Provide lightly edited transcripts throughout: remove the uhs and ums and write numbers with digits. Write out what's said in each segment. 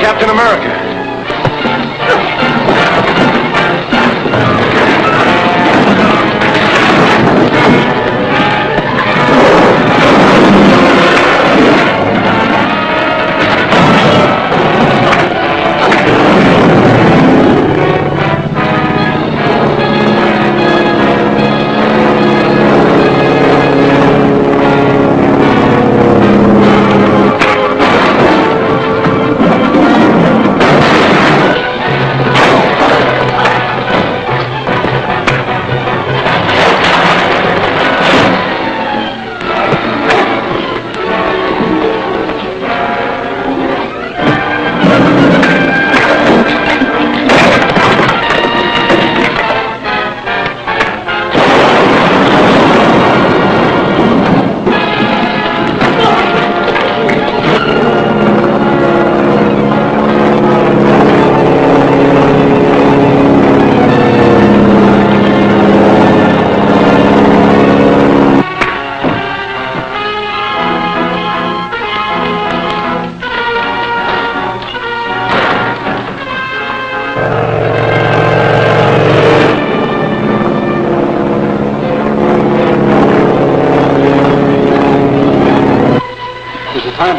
Captain America.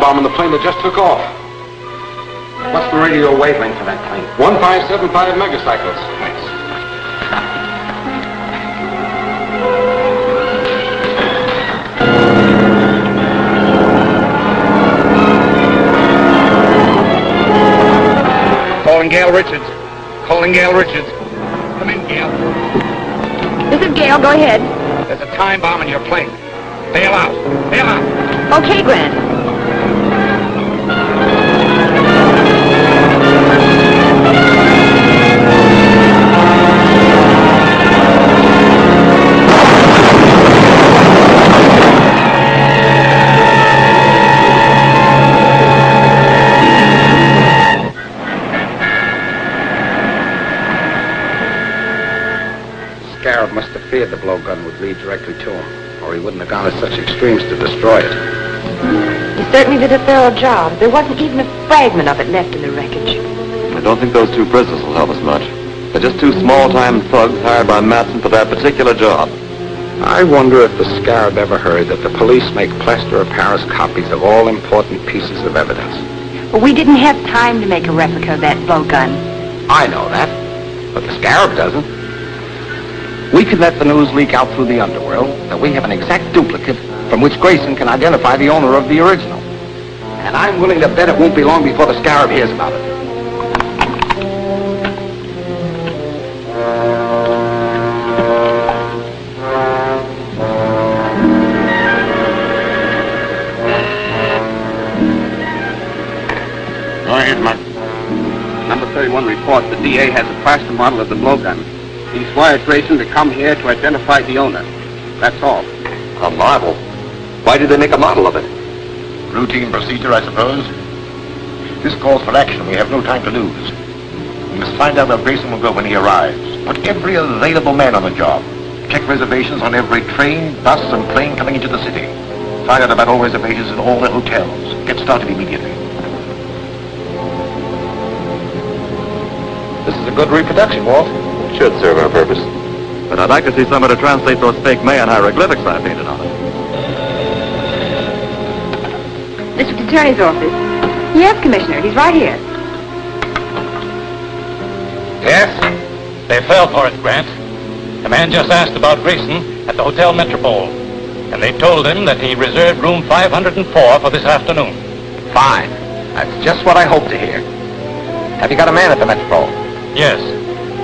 Bomb on the plane that just took off. What's the radio wavelength for that plane? 1575 megacycles. Thanks. Calling Gail Richards. Calling Gail Richards. Come in, Gail. This is Gail. Go ahead. There's a time bomb in your plane. Bail out. Bail out. Okay, Grant. Must have feared the blowgun would lead directly to him, or he wouldn't have gone to such extremes to destroy it. He certainly did a thorough job. There wasn't even a fragment of it left in the wreckage. I don't think those two prisoners will help us much. They're just two small-time thugs hired by Matson for that particular job. I wonder if the Scarab ever heard that the police make plaster of Paris copies of all important pieces of evidence. Well, we didn't have time to make a replica of that blowgun. I know that, but the Scarab doesn't. We could let the news leak out through the underworld that we have an exact duplicate from which Grayson can identify the owner of the original. And I'm willing to bet it won't be long before the Scarab hears about it. Go ahead, Mark. Number 31 reports the DA has a plaster model of the blowgun. He's wired Grayson to come here to identify the owner. That's all. A model? Why did they make a model of it? Routine procedure, I suppose. This calls for action. We have no time to lose. We must find out where Grayson will go when he arrives. Put every available man on the job. Check reservations on every train, bus, and plane coming into the city. Find out about all reservations in all the hotels. Get started immediately. This is a good reproduction, Walt. Should serve our purpose. But I'd like to see somebody translate those fake Mayan hieroglyphics I painted on it. District Attorney's office. Yes, Commissioner. He's right here. Yes? They fell for it, Grant. The man just asked about Grayson at the Hotel Metropole. And they told him that he reserved room 504 for this afternoon. Fine. That's just what I hoped to hear. Have you got a man at the Metropole? Yes.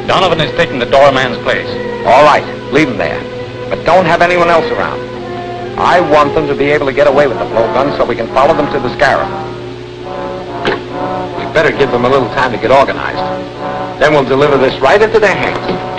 Donovan is taking the doorman's place. All right, leave him there. But don't have anyone else around. I want them to be able to get away with the blowgun so we can follow them to the Scarab. We better give them a little time to get organized. Then we'll deliver this right into their hands.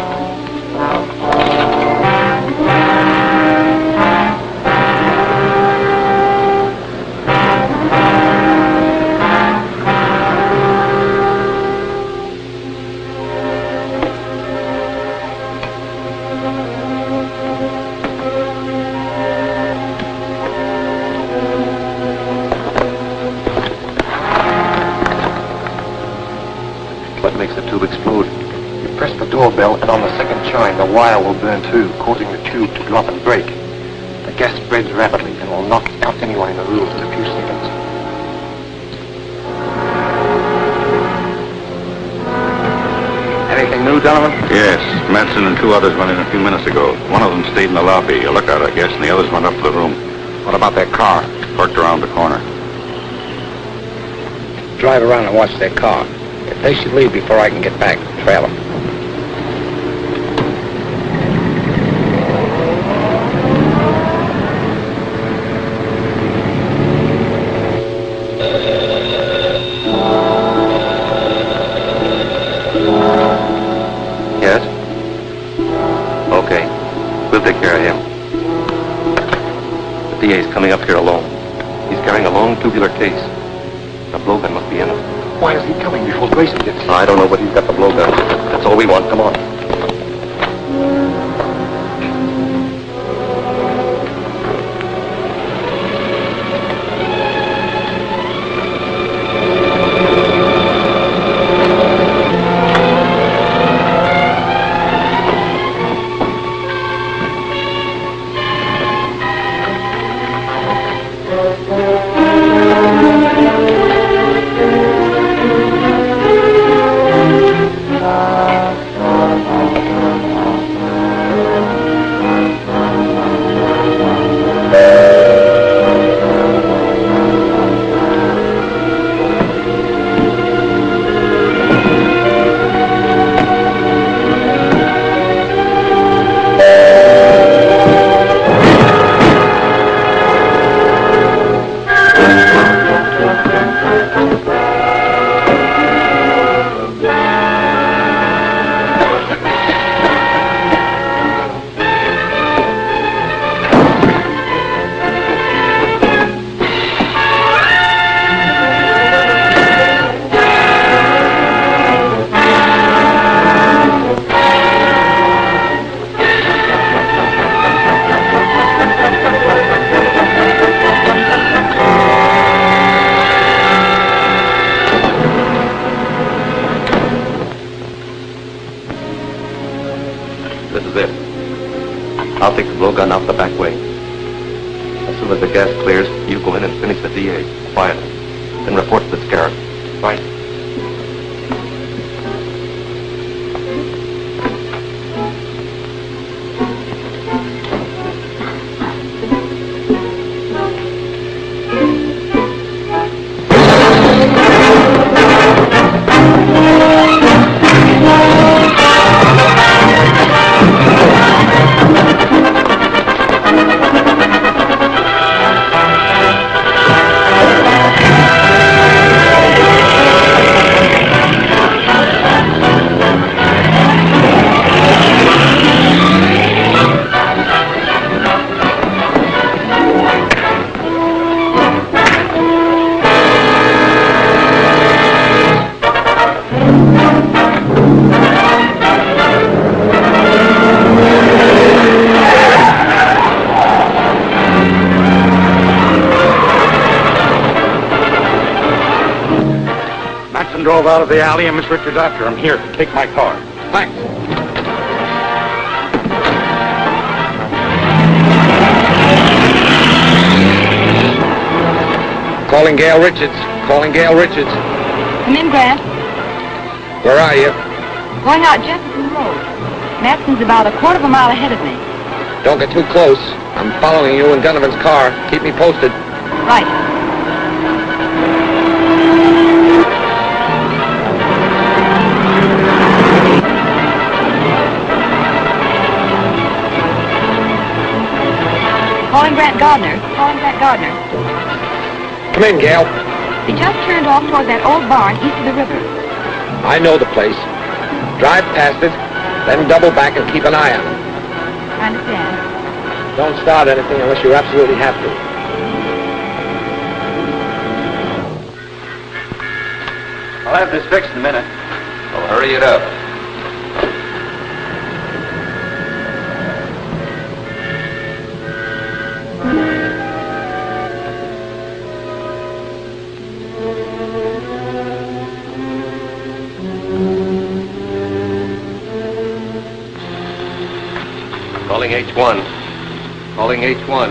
bell, and on the second chime, the wire will burn too, causing the tube to drop and break. The gas spreads rapidly and will knock out anyone in the room in a few seconds. Anything new, Donovan? Yes, Madsen and 2 others went in a few minutes ago. One of them stayed in the lobby, a lookout, I guess, and the others went up to the room. What about their car? Parked around the corner. Drive around and watch their car. If they should leave before I can get back, trail them. Yes? Okay. We'll take care of him. The DA's coming up here alone. He's carrying a long tubular case. The blowgun must be in it. Why is he coming before Grayson gets here? I don't know, but he's got the blowgun. That's all we want. Come on. I'll take the blowgun out the back way. As soon as the gas clears, you go in and finish the DA, quietly. Then report to the scarab. Right. Drove out of the alley and Miss Richards after him. Here, take my car. Thanks. Calling Gail Richards. Calling Gail Richards. Come in, Grant. Where are you? Going out Jefferson Road. Matson's about a quarter of a mile ahead of me. Don't get too close. I'm following you in Donovan's car. Keep me posted. Right. Calling Grant Gardner. Calling Grant Gardner. Come in, Gail. He just turned off toward that old barn east of the river. I know the place. Drive past it, then double back and keep an eye on it. I understand. Don't start anything unless you absolutely have to. I'll have this fixed in a minute. Well, hurry it up. Calling H1. Calling H1.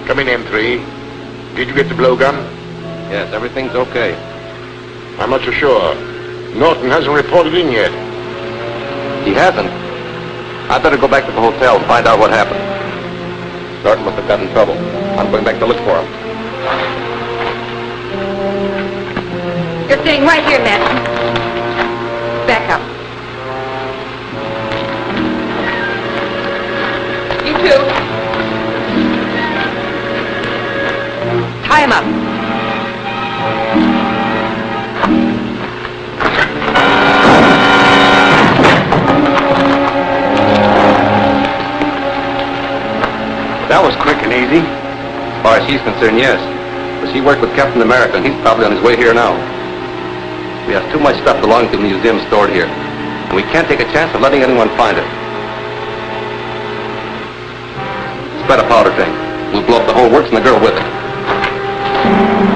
Come in, M3. Did you get the blowgun? Yes, everything's okay. I'm not so sure. Norton hasn't reported in yet. He hasn't? I'd better go back to the hotel and find out what happened. Norton must have got in trouble. I'm going back to look for him. You're sitting right here, Matson. Back up. You too. Tie him up. That was quick and easy. As far as she's concerned, yes. But she worked with Capitão América, and he's probably on his way here now. We have too much stuff belonging to the museum stored here, and we can't take a chance of letting anyone find it. Spread a powder tank. We'll blow up the whole works and the girl with it.